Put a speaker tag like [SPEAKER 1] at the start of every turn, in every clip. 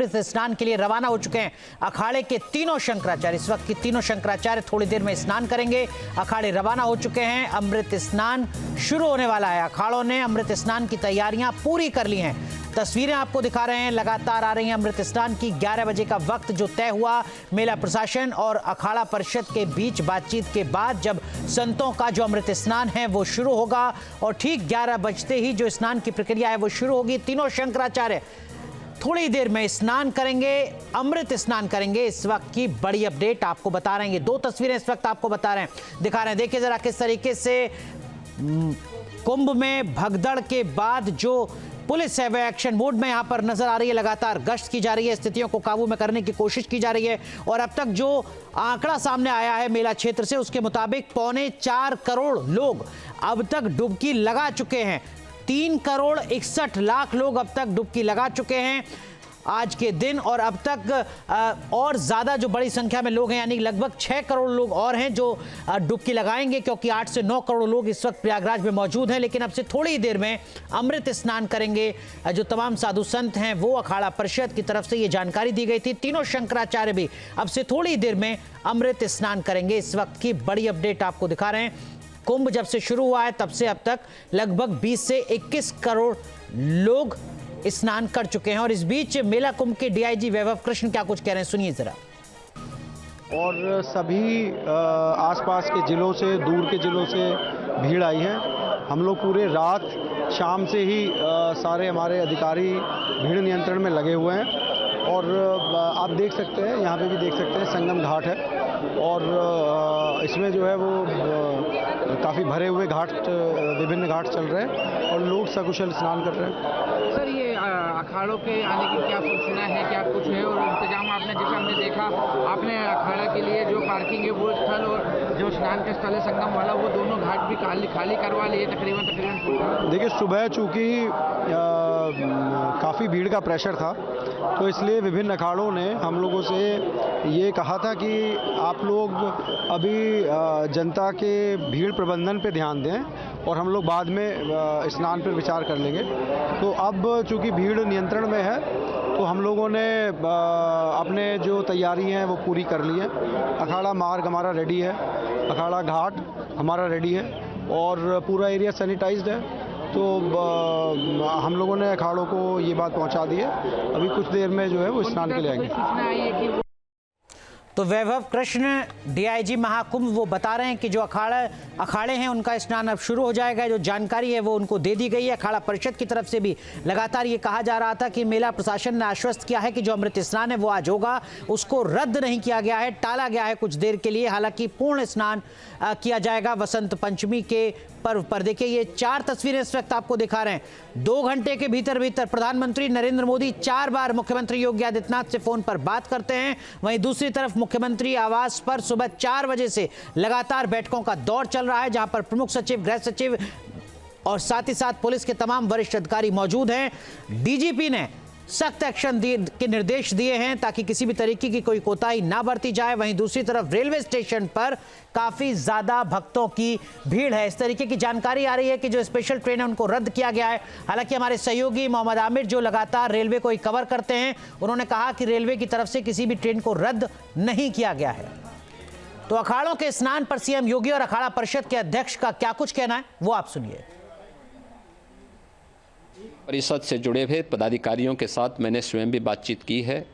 [SPEAKER 1] अमृत स्नान के लिए रवाना हो चुके हैं। अखाड़े के तीनों शंकराचार्य, इस वक्त की तीनों शंकराचार्य थोड़ी देर में स्नान करेंगे। अखाड़े रवाना हो चुके हैं, अमृत स्नान शुरू होने वाला है। अखाड़ों ने अमृत स्नान की तैयारियां पूरी कर ली हैं। तस्वीरें आपको दिखा रहे हैं, लगातार आ रही हैं अमृत स्नान की। 11 बजे का वक्त जो तय हुआ मेला प्रशासन और अखाड़ा परिषद के बीच बातचीत के बाद, जब संतों का जो अमृत स्नान है वो शुरू होगा और ठीक 11 बजते ही जो स्नान की प्रक्रिया है वो शुरू होगी। तीनों शंकराचार्य थोड़ी देर में स्नान करेंगे, अमृत स्नान करेंगे। इस वक्त की बड़ी अपडेट आपको बता रहे हैं, 2 तस्वीरें इस वक्त आपको बता रहे हैं, दिखा रहे हैं। देखिए जरा किस तरीके से कुंभ में भगदड़ के बाद जो पुलिस है वह एक्शन मोड में यहां पर नजर आ रही है। लगातार गश्त की जा रही है, स्थितियों को काबू में करने की कोशिश की जा रही है। और अब तक जो आंकड़ा सामने आया है मेला क्षेत्र से, उसके मुताबिक 3.25 करोड़ लोग अब तक डुबकी लगा चुके हैं। 3 करोड़ 61 लाख लोग अब तक डुबकी लगा चुके हैं आज के दिन। और अब तक और ज़्यादा जो बड़ी संख्या में लोग हैं, यानी लगभग 6 करोड़ लोग और हैं जो डुबकी लगाएंगे, क्योंकि 8 से 9 करोड़ लोग इस वक्त प्रयागराज में मौजूद हैं। लेकिन अब से थोड़ी देर में अमृत स्नान करेंगे जो तमाम साधु संत हैं वो। अखाड़ा परिषद की तरफ से ये जानकारी दी गई थी। तीनों शंकराचार्य भी अब से थोड़ी देर में अमृत स्नान करेंगे। इस वक्त की बड़ी अपडेट आपको दिखा रहे हैं। कुंभ जब से शुरू हुआ है तब से अब तक लगभग 20 से 21 करोड़ लोग स्नान कर चुके हैं। और इस बीच मेला कुंभ के डीआईजी वैभव कृष्ण क्या कुछ कह रहे हैं, सुनिए जरा।
[SPEAKER 2] और सभी आसपास के जिलों से, दूर के जिलों से भीड़ आई है। हम लोग पूरे रात शाम से ही सारे हमारे अधिकारी भीड़ नियंत्रण में लगे हुए हैं। और आप देख सकते हैं, यहाँ पे भी देख सकते हैं, संगम घाट है और इसमें जो है वो काफ़ी भरे हुए घाट, विभिन्न घाट चल रहे हैं और लोग सकुशल स्नान कर रहे हैं।
[SPEAKER 3] सर, ये अखाड़ों के आने की क्या सूचना है, क्या कुछ है और इंतजाम आपने, जैसे हमने देखा आपने अखाड़ा के लिए जो पार्किंग है वो स्थल और जो स्नान का स्थल है संगम वाला, वो दोनों घाट भी खाली करवा लिए तकरीबन।
[SPEAKER 2] देखिए सुबह चूँकि काफ़ी भीड़ का प्रेशर था, तो इसलिए विभिन्न अखाड़ों ने हम लोगों से ये कहा था कि आप लोग अभी जनता के भीड़ प्रबंधन पे ध्यान दें और हम लोग बाद में स्नान पर विचार कर लेंगे। तो अब चूँकि भीड़ नियंत्रण में है तो हम लोगों ने अपने जो तैयारी हैं वो पूरी कर ली है। अखाड़ा मार्ग हमारा रेडी है, अखाड़ा घाट हमारा रेडी है और पूरा एरिया सैनिटाइज्ड है। तो हम लोगों ने अखाड़ों को ये बात पहुंचा दी है। अभी कुछ देर में जो है वो स्नान के लिए आएंगे।
[SPEAKER 1] तो वैभव कृष्ण डीआईजी महाकुंभ वो बता रहे हैं कि जो अखाड़े हैं उनका स्नान अब शुरू हो जाएगा। जो जानकारी है वो उनको दे दी गई है। अखाड़ा परिषद की तरफ से भी लगातार ये कहा जा रहा था कि मेला प्रशासन ने आश्वस्त किया है कि जो अमृत स्नान है वो आज होगा, उसको रद्द नहीं किया गया है, टाला गया है कुछ देर के लिए। हालांकि पूर्ण स्नान किया जाएगा वसंत पंचमी के पर्व पर। देखिए ये 4 तस्वीरें इस वक्त आपको दिखा रहे हैं। 2 घंटे के भीतर प्रधानमंत्री नरेंद्र मोदी 4 बार मुख्यमंत्री योगी आदित्यनाथ से फोन पर बात करते हैं। वहीं दूसरी तरफ मुख्यमंत्री आवास पर सुबह 4 बजे से लगातार बैठकों का दौर चल रहा है, जहां पर प्रमुख सचिव, गृह सचिव और साथ ही साथ पुलिस के तमाम वरिष्ठ अधिकारी मौजूद हैं। डीजीपी ने सख्त एक्शन के निर्देश दिए हैं ताकि किसी भी तरीके की कोई कोताही ना बरती जाए। वहीं दूसरी तरफ रेलवे स्टेशन पर काफी ज्यादा भक्तों की भीड़ है। इस तरीके की जानकारी आ रही है कि जो स्पेशल ट्रेन है उनको रद्द किया गया है। हालांकि हमारे सहयोगी मोहम्मद आमिर जो लगातार रेलवे को कवर करते हैं, उन्होंने कहा कि रेलवे की तरफ से किसी भी ट्रेन को रद्द नहीं किया गया है। तो अखाड़ों के स्नान पर सीएम योगी और अखाड़ा परिषद के अध्यक्ष का क्या कुछ कहना है वो आप सुनिए।
[SPEAKER 4] परिषद से जुड़े हुए पदाधिकारियों के साथ मैंने स्वयं भी बातचीत की है।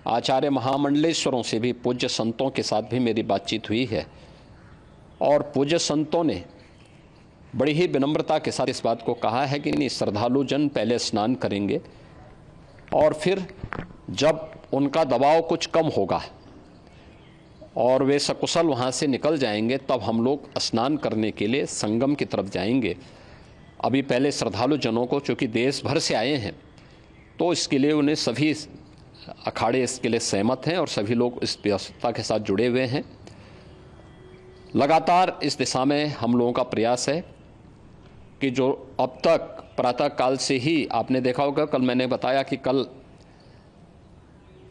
[SPEAKER 4] आचार्य महामंडलेश्वरों से भी, पूज्य संतों के साथ भी मेरी बातचीत हुई है और पूज्य संतों ने बड़ी ही विनम्रता के साथ इस बात को कहा है कि नहीं, श्रद्धालु जन पहले स्नान करेंगे और फिर जब उनका दबाव कुछ कम होगा और वे सकुशल वहाँ से निकल जाएंगे तब हम लोग स्नान करने के लिए संगम की तरफ जाएंगे। अभी पहले श्रद्धालु जनों को, चूँकि देश भर से आए हैं, तो इसके लिए उन्हें सभी अखाड़े इसके लिए सहमत हैं और सभी लोग इस व्यवस्था के साथ जुड़े हुए हैं। लगातार इस दिशा में हम लोगों का प्रयास है कि जो अब तक प्रातः काल से ही आपने देखा होगा, कल मैंने बताया कि कल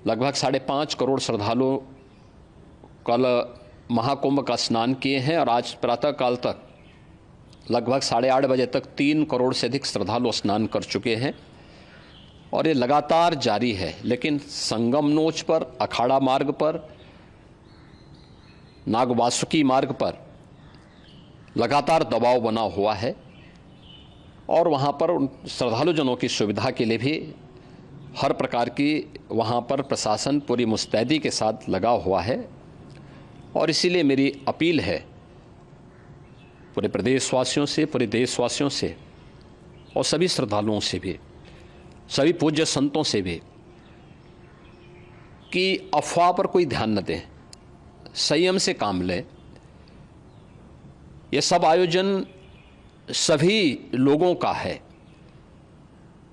[SPEAKER 4] लगभग 5.5 करोड़ श्रद्धालु कल महाकुंभ का स्नान किए हैं और आज प्रातः काल तक लगभग 8:30 बजे तक 3 करोड़ से अधिक श्रद्धालु स्नान कर चुके हैं। और ये लगातार जारी है। लेकिन संगम नोच पर, अखाड़ा मार्ग पर, नागवासुकी मार्ग पर लगातार दबाव बना हुआ है और वहाँ पर उन श्रद्धालुजनों की सुविधा के लिए भी हर प्रकार की वहाँ पर प्रशासन पूरी मुस्तैदी के साथ लगा हुआ है। और इसीलिए मेरी अपील है पूरे प्रदेशवासियों से, पूरे देशवासियों से और सभी श्रद्धालुओं से भी, सभी पूज्य संतों से भी कि अफवाह पर कोई ध्यान न दें, संयम से काम लें। ये सब आयोजन सभी लोगों का है।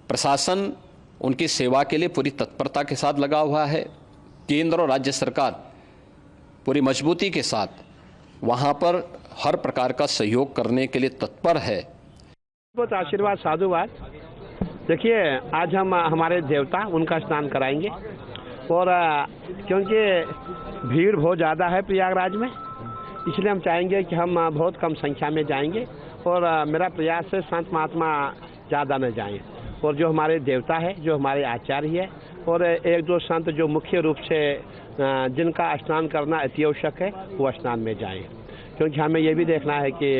[SPEAKER 4] प्रशासन उनकी सेवा के लिए पूरी तत्परता के साथ लगा हुआ है। केंद्र और राज्य सरकार पूरी मजबूती के साथ वहाँ पर हर प्रकार का सहयोग करने के लिए तत्पर है।
[SPEAKER 5] बहुत आशीर्वाद साधुवाद। देखिए, आज हम हमारे देवता उनका स्नान कराएंगे और क्योंकि भीड़ बहुत ज़्यादा है प्रयागराज में, इसलिए हम चाहेंगे कि हम बहुत कम संख्या में जाएंगे और मेरा प्रयास है संत महात्मा ज़्यादा न जाएं और जो हमारे देवता है, जो हमारे आचार्य है और एक दो संत जो मुख्य रूप से जिनका स्नान करना अति आवश्यक है वो स्नान में जाएं, क्योंकि हमें ये भी देखना है कि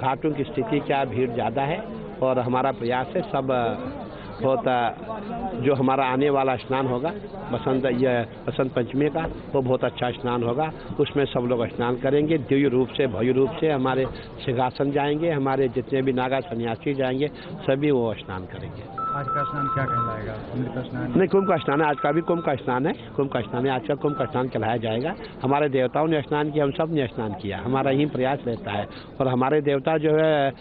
[SPEAKER 5] घाटों की स्थिति क्या, भीड़ ज़्यादा है और हमारा प्रयास है सब बहुत जो हमारा आने वाला स्नान होगा बसंत पंचमी का, वो बहुत अच्छा स्नान होगा। उसमें सब लोग स्नान करेंगे, दिव्य रूप से, भव्य रूप से। हमारे सिंहासन जाएंगे, हमारे जितने भी नागा सन्यासी जाएंगे, सभी वो स्नान करेंगे।
[SPEAKER 6] आज का स्नान क्या कहलाएगा? अमृत स्नान?
[SPEAKER 5] नहीं, कुंभ का स्नान है। आज का भी कुंभ का स्नान है। कुंभ का स्नान है, आज का कुंभ का स्नान कहलाया जाएगा। हमारे देवताओं ने स्नान किया, हम सब ने स्नान किया। हमारा यही प्रयास रहता है और हमारे देवता जो है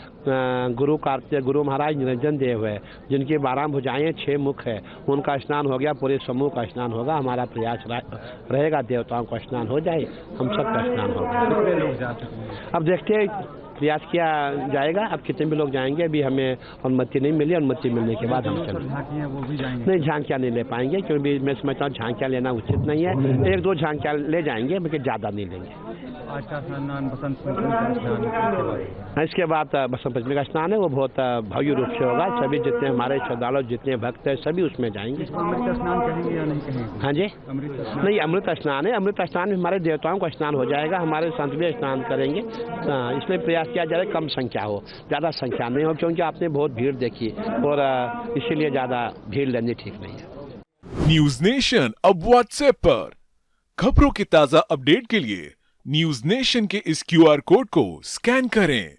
[SPEAKER 5] गुरु महाराज निरंजन देव है, जिनकी 12 भुजाएं 6 मुख है, उनका स्नान हो गया, पूरे समूह का स्नान होगा। हमारा प्रयास रहेगा देवताओं का स्नान हो जाए, हम सब का स्नान होगा।
[SPEAKER 6] कितने लोग जा सकते हैं?
[SPEAKER 5] अब देखते हैं, प्रयास किया जाएगा। अब कितने भी लोग जाएंगे, अभी हमें अनुमति नहीं मिली। अनुमति मिलने के बाद हम चलेंगे।
[SPEAKER 6] झांकियां वो भी जाएंगे?
[SPEAKER 5] नहीं, झांकियाँ नहीं ले पाएंगे, क्योंकि मैं समझता हूँ झांकियाँ लेना उचित नहीं है। 1-2 झांकियाँ ले जाएंगे, लेकिन ज़्यादा नहीं लेंगे।
[SPEAKER 6] आज का स्नान बसंत पंचमी का स्नान,
[SPEAKER 5] इसके बाद बसंत पंचमी का स्नान है, वो बहुत भव्य रूप से होगा। सभी जितने हमारे श्रद्धालु, जितने भक्त हैं, सभी उसमें जाएंगे।
[SPEAKER 6] अमृत स्नान कहेंगे या नहीं कहेंगे?
[SPEAKER 5] हाँ जी,
[SPEAKER 6] अमृत स्नान?
[SPEAKER 5] नहीं, अमृत स्नान है। अमृत स्नान में हमारे देवताओं का स्नान हो जाएगा, हमारे संत भी स्नान करेंगे। इसलिए प्रयास किया जाए कम संख्या हो, ज़्यादा संख्या नहीं हो, क्योंकि आपने बहुत भीड़ देखी और इसीलिए ज़्यादा भीड़ लेनी ठीक नहीं है।
[SPEAKER 7] न्यूज नेशन अब व्हाट्सएप पर खबरों के ताजा अपडेट के लिए न्यूज नेशन के इस QR कोड को स्कैन करें।